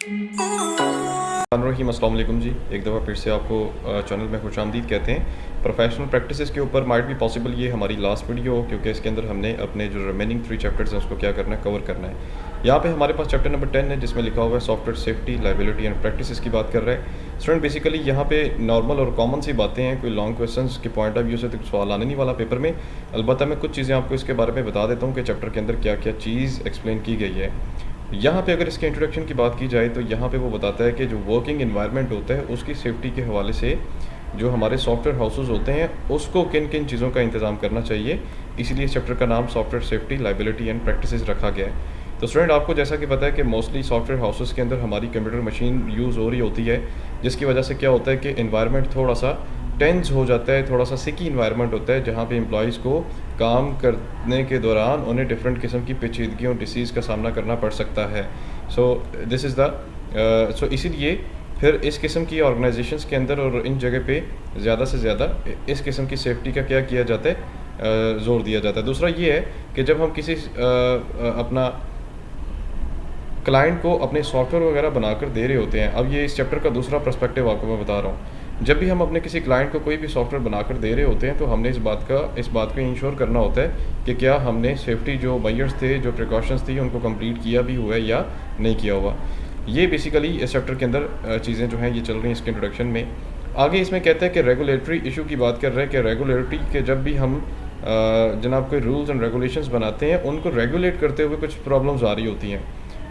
अस्सलाम वालेकुम जी, एक दफ़ा फिर से आपको चैनल में खुशामदीद कहते हैं। प्रोफेशनल प्रैक्टिसेस के ऊपर माइट भी पॉसिबल ये हमारी लास्ट वीडियो हो, क्योंकि इसके अंदर हमने अपने जो रिमेनिंग 3 चैप्टर्स हैं उसको क्या करना है, कवर करना है। यहाँ पे हमारे पास चैप्टर नंबर 10 है जिसमें लिखा हुआ है software safety, liability and practices की बात कर रहा है। स्टूडेंट बेसिकली यहाँ पे नॉर्मल और कॉमन सी बातें हैं, कोई लॉन्ग क्वेश्चंस के पॉइंट ऑफ व्यू से तो सवाल आने नहीं वाला पेपर में। अलबत्ता मैं कुछ चीज़ें आपको इसके बारे में बता देता हूँ कि चैप्टर के अंदर क्या क्या चीज़ एक्सप्लेन की गई है। यहाँ पे अगर इसके इंट्रोडक्शन की बात की जाए तो यहाँ पे वो बताता है कि जो वर्किंग एनवायरनमेंट होता है उसकी सेफ्टी के हवाले से जो हमारे सॉफ्टवेयर हाउसेस होते हैं उसको किन किन चीज़ों का इंतज़ाम करना चाहिए, इसीलिए इस चैप्टर का नाम software safety, liability and practices रखा गया है। तो स्टूडेंट आपको जैसा कि पता है कि मोस्टली सॉफ्टवेयर हाउसेस के अंदर हमारी कंप्यूटर मशीन यूज़ हो रही होती है, जिसकी वजह से क्या होता है कि एनवायरनमेंट थोड़ा सा टेंस हो जाता है, थोड़ा सा सिकी इन्वायरमेंट होता है, जहाँ पे एम्प्लॉयज़ को काम करने के दौरान उन्हें डिफरेंट किस्म की पेचीदगियों, डिसीज़ का सामना करना पड़ सकता है। दिस इज़ द सो इसीलिए फिर इस किस्म की ऑर्गेनाइजेशंस के अंदर और इन जगह पे ज़्यादा से ज़्यादा इस किस्म की सेफ्टी का क्या किया जाता है, ज़ोर दिया जाता है। दूसरा ये है कि जब हम किसी अपना क्लाइंट को अपने सॉफ्टवेयर वगैरह बनाकर दे रहे होते हैं, अब ये इस चैप्टर का दूसरा पर्सपेक्टिव आपको मैं बता रहा हूँ। जब भी हम अपने किसी क्लाइंट को कोई भी सॉफ्टवेयर बनाकर दे रहे होते हैं तो हमने इस बात को इंश्योर करना होता है कि क्या हमने सेफ्टी जो मेजर्स थे, जो प्रिकॉशंस थी, उनको कंप्लीट किया भी हुआ है या नहीं किया हुआ। ये बेसिकली इस चैप्टर के अंदर चीज़ें जो हैं ये चल रही हैं इसके इंट्रोडक्शन में। आगे इसमें कहता है कि रेगुलेटरी इशू की बात कर रहे हैं कि रेगुलेटरी के जब भी हम जनाब कोई रूल्स एंड रेगुलेशंस बनाते हैं उनको रेगुलेट करते हुए कुछ प्रॉब्लम्स आ रही होती हैं।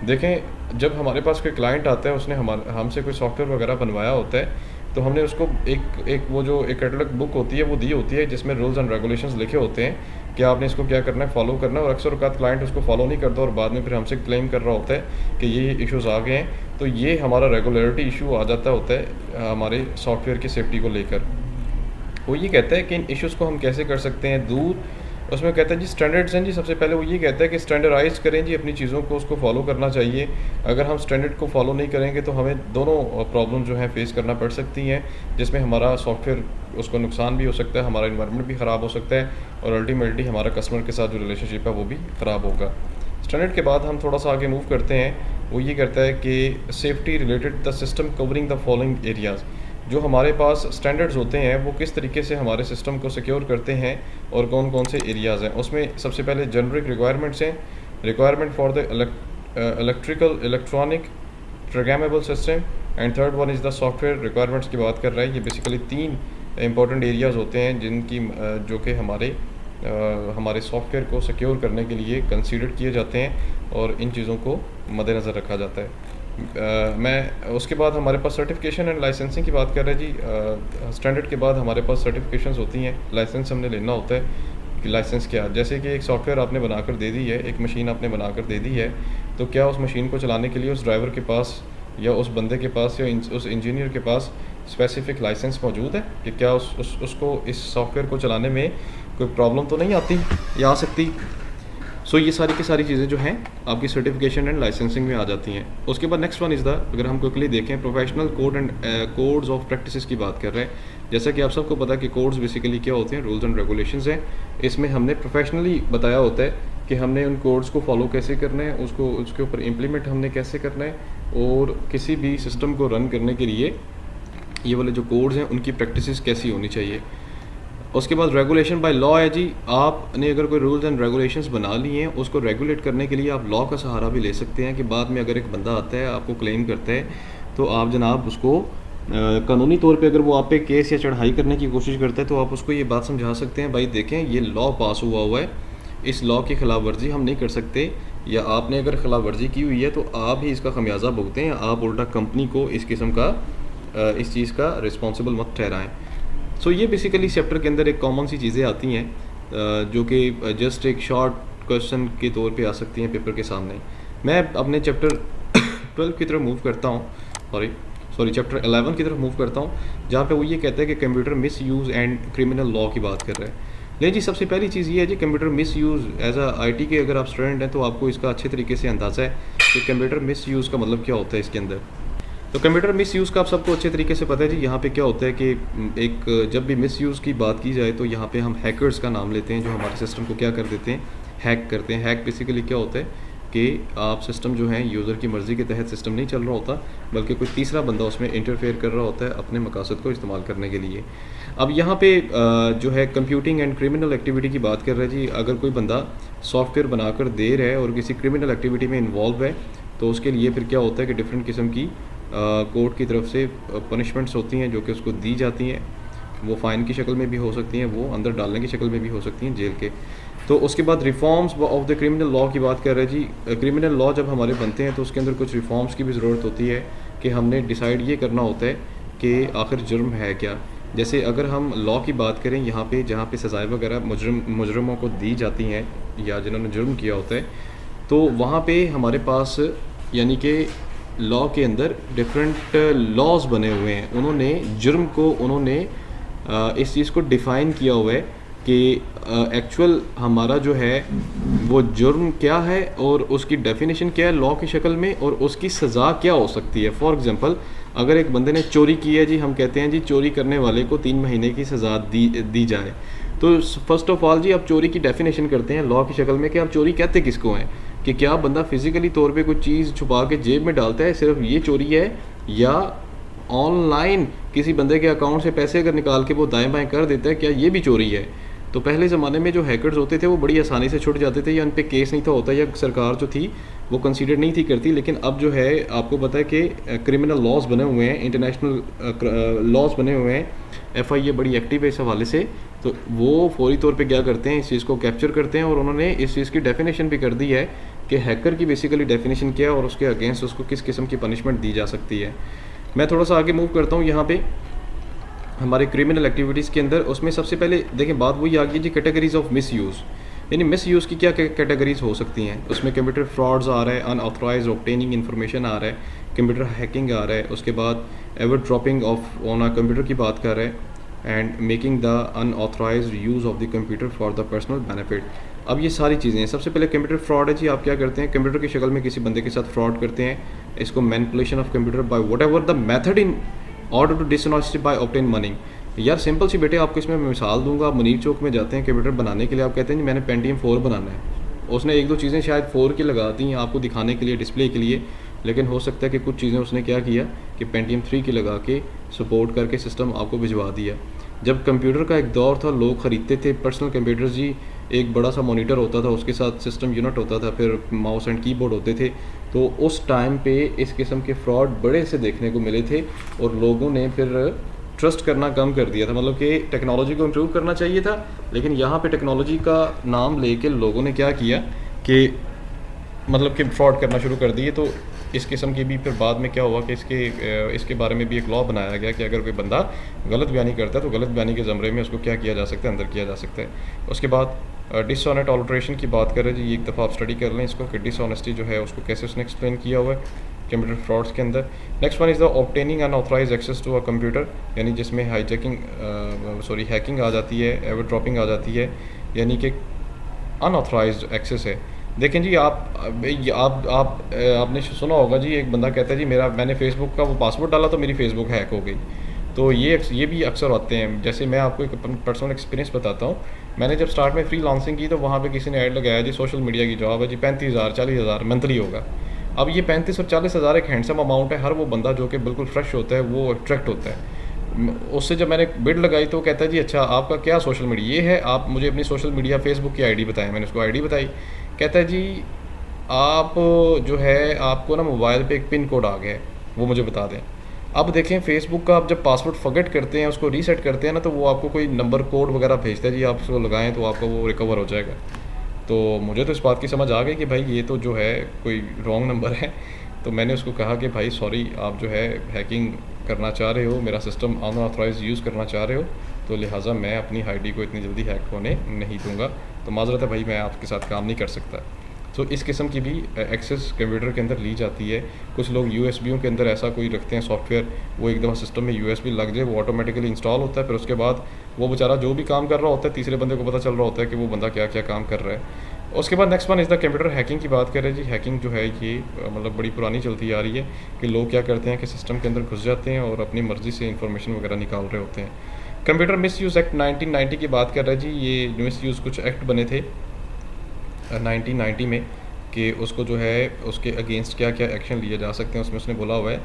देखें, जब हमारे पास कोई क्लाइंट आता है, उसने हमसे कोई सॉफ्टवेयर वगैरह बनवाया होता है, तो हमने उसको एक वो जो एक कैटलॉग बुक होती है वो दी होती है जिसमें रूल्स एंड रेगुलेशंस लिखे होते हैं कि आपने इसको क्या करना है, फॉलो करना है। और अक्सर औक़ात क्लाइंट उसको फॉलो नहीं करता और बाद में फिर हमसे क्लेम कर रहा होता है कि ये इश्यूज़ आ गए हैं। तो ये हमारा रेगुलरिटी इशू आ जाता होता है हमारे सॉफ्टवेयर की सेफ्टी को लेकर। वो ये कहता है कि इन इश्यूज़ को हम कैसे कर सकते हैं दूर। उसमें कहता है जी स्टैंडर्ड्स हैं जी। सबसे पहले वो ये कहता है कि स्टैंडर्डाइज़ करें जी अपनी चीज़ों को, उसको फॉलो करना चाहिए। अगर हम स्टैंडर्ड को फॉलो नहीं करेंगे तो हमें दोनों प्रॉब्लम जो है फेस करना पड़ सकती हैं, जिसमें हमारा सॉफ्टवेयर उसको नुकसान भी हो सकता है, हमारा इन्वायरमेंट भी ख़राब हो सकता है और अल्टीमेटली हमारा कस्टमर के साथ जो रिलेशनशिप है वो भी ख़राब होगा। स्टैंडर्ड के बाद हम थोड़ा सा आगे मूव करते हैं। वो ये कहता है कि safety related the system covering the following areas. जो हमारे पास स्टैंडर्ड्स होते हैं वो किस तरीके से हमारे सिस्टम को सिक्योर करते हैं और कौन कौन से एरियाज़ हैं। उसमें सबसे पहले जेनरिक रिक्वायरमेंट्स हैं, requirement for the electronic programmable system and third one is the software requirements की बात कर रहा है। ये बेसिकली 3 इंपॉर्टेंट एरियाज़ होते हैं जिनकी जो कि हमारे सॉफ्टवेयर को सिक्योर करने के लिए कंसीडर किए जाते हैं और इन चीज़ों को मद्देनज़र रखा जाता है। मैं उसके बाद हमारे पास सर्टिफिकेशन एंड लाइसेंसिंग की बात कर रहे हैं जी। स्टैंडर्ड के बाद हमारे पास सर्टिफिकेशंस होती हैं, लाइसेंस हमने लेना होता है कि लाइसेंस क्या। जैसे कि एक सॉफ्टवेयर आपने बनाकर दे दी है, एक मशीन आपने बनाकर दे दी है, तो क्या उस मशीन को चलाने के लिए उस ड्राइवर के पास या उस बंदे के पास या उस इंजीनियर के पास स्पेसिफिक लाइसेंस मौजूद है कि क्या उसको इस सॉफ्टवेयर को चलाने में कोई प्रॉब्लम तो नहीं आती या आ सकती। सो ये सारी की सारी चीज़ें जो हैं आपकी सर्टिफिकेशन एंड लाइसेंसिंग में आ जाती हैं। उसके बाद नेक्स्ट वन इज़ द, अगर हम क्विकली देखें, professional code and codes of practices की बात कर रहे हैं। जैसा कि आप सबको पता है कि कोड्स बेसिकली क्या होते हैं, रूल्स एंड रेगुलेशंस हैं। इसमें हमने प्रोफेशनली बताया होता है कि हमने उन कोड्स को फॉलो कैसे करना है, उसके ऊपर इम्प्लीमेंट हमने कैसे करना है और किसी भी सिस्टम को रन करने के लिए ये वाले जो कोड्स हैं उनकी प्रैक्टिसेस कैसी होनी चाहिए। उसके बाद रेगुलेशन बाय लॉ है जी। आपने अगर कोई रूल्स एंड रेगुलेशंस बना लिए हैं, उसको रेगुलेट करने के लिए आप लॉ का सहारा भी ले सकते हैं कि बाद में अगर एक बंदा आता है आपको क्लेम करता है तो आप जनाब उसको कानूनी तौर पे अगर वो आप पे केस या चढ़ाई करने की कोशिश करता है तो आप उसको ये बात समझा सकते हैं, भाई देखें ये लॉ पास हुआ है, इस लॉ की खिलाफ वर्जी हम नहीं कर सकते, या आपने अगर खिलाफ वर्जी की हुई है तो आप ही इसका खमियाजा भुगतें, या आप उल्टा कंपनी को इस किस्म का इस चीज़ का रिस्पॉन्सिबल मत ठहराएँ। सो ये बेसिकली चैप्टर के अंदर एक कॉमन सी चीज़ें आती हैं जो कि जस्ट एक शॉर्ट क्वेश्चन के तौर पे आ सकती हैं पेपर के सामने। मैं अपने चैप्टर 12 की तरफ मूव करता हूँ, सॉरी चैप्टर 11 की तरफ मूव करता हूँ, जहाँ पे वो ये कहता है कि computer miss use and criminal law की बात कर रहे हैं। लेकिन जी सबसे पहली चीज़ ये है जी, computer misuse as a IT के अगर आप स्टूडेंट हैं तो आपको इसका अच्छे तरीके से अंदाज़ा है कि कंप्यूटर मिस यूज़ का मतलब क्या होता है इसके अंदर। तो कंप्यूटर मिस यूज़ का आप सबको अच्छे तरीके से पता है जी। यहाँ पे क्या होता है कि एक जब भी मिस यूज़ की बात की जाए तो यहाँ पे हम हैकर्स का नाम लेते हैं जो हमारे सिस्टम को क्या कर देते हैं, हैक करते हैं। हैक बेसिकली क्या होता है कि आप सिस्टम जो है यूज़र की मर्ज़ी के तहत सिस्टम नहीं चल रहा होता, बल्कि कोई तीसरा बंदा उसमें इंटरफेयर कर रहा होता है अपने मकासद को इस्तेमाल करने के लिए। अब यहाँ पे जो है कंप्यूटिंग एंड क्रिमिनल एक्टिविटी की बात कर रहे हैं जी। अगर कोई बंदा सॉफ्टवेयर बनाकर दे रहा है और किसी क्रिमिनल एक्टिविटी में इन्वॉल्व है, तो उसके लिए फिर क्या होता है कि डिफरेंट किस्म की कोर्ट की तरफ से पनिशमेंट्स होती हैं जो कि उसको दी जाती हैं। वो फ़ाइन की शक्ल में भी हो सकती हैं, वो अंदर डालने की शक्ल में भी हो सकती हैं जेल के। तो उसके बाद reforms of the criminal law की बात कर रहे हैं जी। क्रिमिनल लॉ जब हमारे बनते हैं तो उसके अंदर कुछ रिफॉर्म्स की भी ज़रूरत होती है कि हमने डिसाइड ये करना होता है कि आखिर जुर्म है क्या। जैसे अगर हम लॉ की बात करें यहाँ पे, जहाँ पे सज़ाएँ वगैरह मुजरमों को दी जाती हैं या जिन्होंने जुर्म किया होता है, तो वहाँ पे हमारे पास यानी कि लॉ के अंदर डिफरेंट लॉज बने हुए हैं। उन्होंने जुर्म को उन्होंने इस चीज़ को डिफ़ाइन किया हुआ है कि एक्चुअल हमारा जो है वो जुर्म क्या है और उसकी डेफिनेशन क्या है लॉ की शक्ल में, और उसकी सज़ा क्या हो सकती है। फॉर एग्ज़ाम्पल, अगर एक बंदे ने चोरी की है जी, हम कहते हैं जी चोरी करने वाले को 3 महीने की सज़ा दी जाए। तो फर्स्ट ऑफ ऑल जी आप चोरी की डेफिनेशन करते हैं लॉ की शक्ल में कि आप चोरी कहते किसको हैं, कि क्या बंदा फिज़िकली तौर पे कोई चीज़ छुपा के जेब में डालता है, सिर्फ ये चोरी है, या ऑनलाइन किसी बंदे के अकाउंट से पैसे अगर निकाल के वो दाएं बाएं कर देता है, क्या ये भी चोरी है। तो पहले ज़माने में जो हैकर्स होते थे वो बड़ी आसानी से छुट जाते थे, या उन पे केस नहीं था होता, या सरकार जो थी वो कंसीडर नहीं थी करती। लेकिन अब जो है आपको पता है कि क्रिमिनल लॉज बने हुए हैं, इंटरनेशनल लॉज बने हुए हैं, FIA बड़ी एक्टिव है इस हवाले से। तो वो फौरी तौर पे क्या करते हैं, इस चीज़ को कैप्चर करते हैं, और उन्होंने इस चीज़ की डेफिनेशन भी कर दी है कि हैकर की बेसिकली डेफिनेशन क्या है और उसके अगेंस्ट उसको किस किस्म की पनिशमेंट दी जा सकती है। मैं थोड़ा सा आगे मूव करता हूँ यहाँ पे हमारे क्रिमिनल एक्टिविटीज़ के अंदर। उसमें सबसे पहले देखें बात वही आ गई जी, कैटेगरीज ऑफ मिस यूज़, यानी मिस यूज़ की क्या कैटेगरीज हो सकती हैं। उसमें कंप्यूटर फ्रॉड्स आ रहा है, अनऑथराइज्ड ऑब्टेनिंग इन्फॉर्मेशन आ रहा है, कंप्यूटर हैकिंग आ रहा है, उसके बाद ever dropping off on a computer की बात कर रहे हैं, and making the unauthorized use of the computer for the personal benefit. अब ये सारी चीज़ें हैं। सबसे पहले कंप्यूटर फ्रॉड है जी। आप क्या करते हैं, कंप्यूटर की शक्ल में किसी बंदे के साथ फ्रॉड करते हैं, इसको manipulation of computer by whatever the method in order to dishonesty by obtain money. यार सिंपल सी बेटे, आपको इसमें मिसाल दूंगा। आप मनीर चौक में जाते हैं कंप्यूटर बनाने के लिए, आप कहते हैं जी मैंने पेंटियम 4 बनाना है, उसने 1-2 चीज़ें शायद 4 की लगा दी आपको दिखाने के लिए, डिस्प्ले के लिए, लेकिन हो सकता है कि कुछ चीज़ें उसने क्या किया कि पेंटियम 3 की लगा के सपोर्ट करके सिस्टम आपको भिजवा दिया। जब कंप्यूटर का एक दौर था, लोग ख़रीदते थे पर्सनल कंप्यूटर जी, एक बड़ा सा मॉनिटर होता था, उसके साथ सिस्टम यूनिट होता था, फिर माउस एंड कीबोर्ड होते थे। तो उस टाइम पे इस किस्म के फ्रॉड बड़े से देखने को मिले थे, और लोगों ने फिर ट्रस्ट करना कम कर दिया था। मतलब कि टेक्नोलॉजी को इम्प्रूव करना चाहिए था, लेकिन यहाँ पे टेक्नोलॉजी का नाम लेके लोगों ने क्या किया कि मतलब कि फ्रॉड करना शुरू कर दिए। तो इस किस्म की भी फिर बाद में क्या हुआ कि इसके बारे में भी एक लॉ बनाया गया कि अगर कोई बंदा गलत बयानी करता है तो गलत बयानी के ज़मरे में उसको क्या किया जा सकता है, अंदर किया जा सकता है। उसके बाद डिसऑनेस्ट ऑल्ट्रेशन की बात करें जी, एक दफ़ा आप स्टडी कर लें इसको कि डिसऑनेस्टी जो है उसको कैसे उसने एक्सप्लेन किया हुआ है कंप्यूटर फ्रॉड्स के अंदर। Next one is the obtaining unauthorized access to a computer, यानी जिसमें हैकिंग आ जाती है, एवर ड्रॉपिंग आ जाती है, यानी कि अनऑथराइज्ड एक्सेस है। देखें जी, आपने सुना होगा जी, एक बंदा कहता है जी मैंने फेसबुक का वो पासवर्ड डाला तो मेरी फेसबुक हैक हो गई। तो ये भी अक्सर आते हैं। जैसे मैं आपको एक पर्सनल एक्सपीरियंस बताता हूँ। मैंने जब स्टार्ट में फ्री लांसिंग की तो वहाँ पे किसी ने ऐड लगाया जी, सोशल मीडिया की जॉब है जी, 35,000 40,000 मंथली होगा। अब ये 35 और 40,000 एक हैंडसम अमाउंट है। हर वो बंदा जो कि बिल्कुल फ्रेश होता है वो अट्रैक्ट होता है उससे। जब मैंने बिड लगाई तो कहता है जी अच्छा आपका क्या सोशल मीडिया ये है, आप मुझे अपनी सोशल मीडिया फेसबुक की आईडी बताएं। मैंने उसको आईडी बताई, कहता है जी आप जो है आपको ना मोबाइल पे एक पिन कोड आ गया है, वो मुझे बता दें। अब देखें फेसबुक का आप जब पासवर्ड फॉरगेट करते हैं, उसको रीसेट करते हैं ना, तो वो आपको कोई नंबर कोड वगैरह भेजता है जी, आप उसको लगाएं तो आपका वो रिकवर हो जाएगा। तो मुझे तो इस बात की समझ आ गई कि भाई ये तो जो है कोई रॉन्ग नंबर है। तो मैंने उसको कहा कि भाई सॉरी, आप जो है हैकिंग करना चाह रहे हो, मेरा सिस्टम अनऑथराइज्ड यूज़ करना चाह रहे हो, तो लिहाजा मैं अपनी आईडी को इतनी जल्दी हैक होने नहीं दूंगा। तो माजरत है भाई, मैं आपके साथ काम नहीं कर सकता। तो इस किस्म की भी एक्सेस कंप्यूटर के अंदर ली जाती है। कुछ लोग यूएसबीओं के अंदर ऐसा कोई रखते हैं सॉफ्टवेयर, वो एकदम सिस्टम में यूएसबी लग जाए, वो ऑटोमेटिकली इंस्टॉल होता है, फिर उसके बाद वो बेचारा जो भी काम कर रहा होता है तीसरे बंदे को पता चल रहा होता है कि वो बंदा क्या क्या काम कर रहा है। उसके बाद next one is the computer hacking की बात करें जी। हैकिंग जो है ये मतलब बड़ी पुरानी चलती आ रही है कि लोग क्या करते हैं कि सिस्टम के अंदर घुस जाते हैं और अपनी मर्ज़ी से इंफॉर्मेशन वगैरह निकाल रहे होते हैं। कंप्यूटर मिस यूज़ एक्ट 1990 की बात कर रहे हैं जी। ये मिस यूज़ कुछ एक्ट बने थे 1990 में, कि उसको जो है उसके अगेंस्ट क्या क्या एक्शन लिए जा सकते हैं। उसमें उसने बोला हुआ है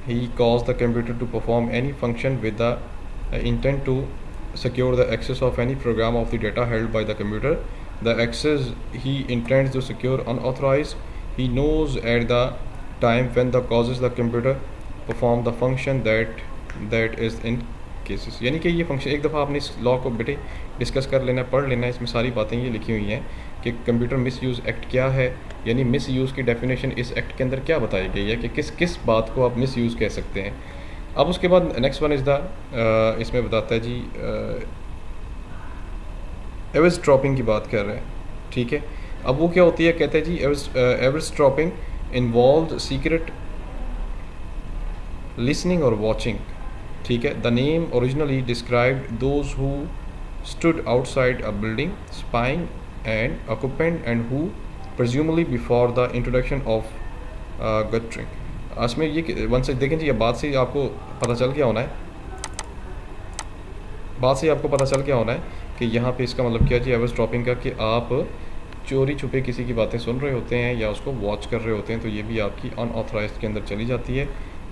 ही cause the computer to perform any function with the intent to secure the access of any program of the data held by the computer. The access he intends to secure unauthorized. He knows at the time when the causes the computer perform the function that is in cases. यानी कि ये function एक दफ़ा आपने इस law को बेटे discuss कर लेना, पढ़ लेना, इसमें सारी बातें ये लिखी हुई हैं कि कंप्यूटर मिस यूज़ एक्ट क्या है, यानी मिस यूज़ की डेफिनेशन इस एक्ट के अंदर क्या बताई गई है कि किस किस बात को आप मिस यूज़ कह सकते हैं। अब उसके बाद नेक्स्ट वन इज़ द इसमें बताता है जी एवरेज ड्रॉपिंग की बात कर रहे हैं, ठीक है। अब वो क्या होती है, कहते हैं जी eavesdropping involve secret listening और वॉचिंग, ठीक है। The name originally described those who stood outside a building spying and occupant and who presumably before the introduction of guttering. इसमें ये वन से देखें जी, ये बात से आपको पता चल क्या होना है, बात से आपको पता चल क्या होना है कि यहाँ पे इसका मतलब क्या जी एवरेज ड्रॉपिंग का, कि आप चोरी छुपे किसी की बातें सुन रहे होते हैं या उसको वॉच कर रहे होते हैं, तो ये भी आपकी अनऑथराइज्ड के अंदर चली जाती है।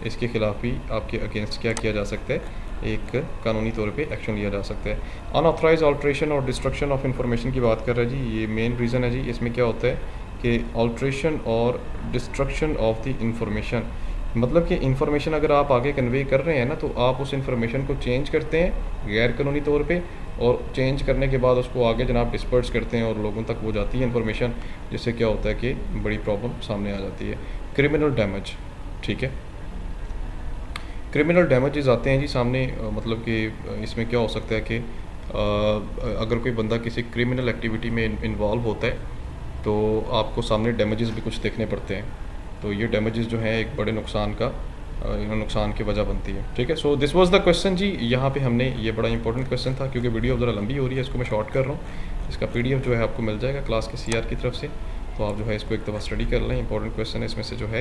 इसके खिलाफ भी आपके अगेंस्ट क्या किया जा सकता है, एक कानूनी तौर पे एक्शन लिया जा सकता है। अनऑथराइज ऑल्ट्रेशन और डिस्ट्रक्शन ऑफ इंफॉर्मेशन की बात कर रहे हैं जी, ये मेन रीज़न है जी। इसमें क्या होता है कि ऑल्ट्रेशन और डिस्ट्रक्शन ऑफ द इंफॉर्मेशन, मतलब कि इंफॉर्मेशन अगर आप आगे कन्वे कर रहे हैं ना, तो आप उस इंफॉर्मेशन को चेंज करते हैं गैर कानूनी तौर पे, और चेंज करने के बाद उसको आगे जनाब डिस्पर्स करते हैं और लोगों तक वो जाती है इंफॉर्मेशन, जिससे क्या होता है कि बड़ी प्रॉब्लम सामने आ जाती है। क्रिमिनल डैमेज, ठीक है, क्रिमिनल डैमेजेस आते हैं जी सामने, मतलब कि इसमें क्या हो सकता है कि अगर कोई बंदा किसी क्रिमिनल एक्टिविटी में इन्वॉल्व होता है तो आपको सामने डैमेजेस भी कुछ देखने पड़ते हैं, तो ये डैमेजेस जो हैं एक बड़े नुकसान की वजह बनती है, ठीक है। So this was the question जी। यहाँ पे हमने ये बड़ा इंपॉर्टेंट क्वेश्चन था, क्योंकि वीडियो ज़रा लंबी हो रही है, इसको मैं शॉर्ट कर रहा हूँ। इसका PDF जो है आपको मिल जाएगा क्लास के CR की तरफ से, तो आप जो है इसको एक दफ़ा स्टडी कर लें। इंपॉर्टेंट क्वेश्चन है, इसमें से जो है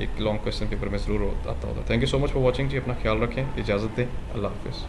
एक लॉन्ग क्वेश्चन पेपर में ज़रूर आता होगा। Thank you so much for watching जी, अपना ख्याल रखें, इजाज़त दें, अल्लाह हाफिज़।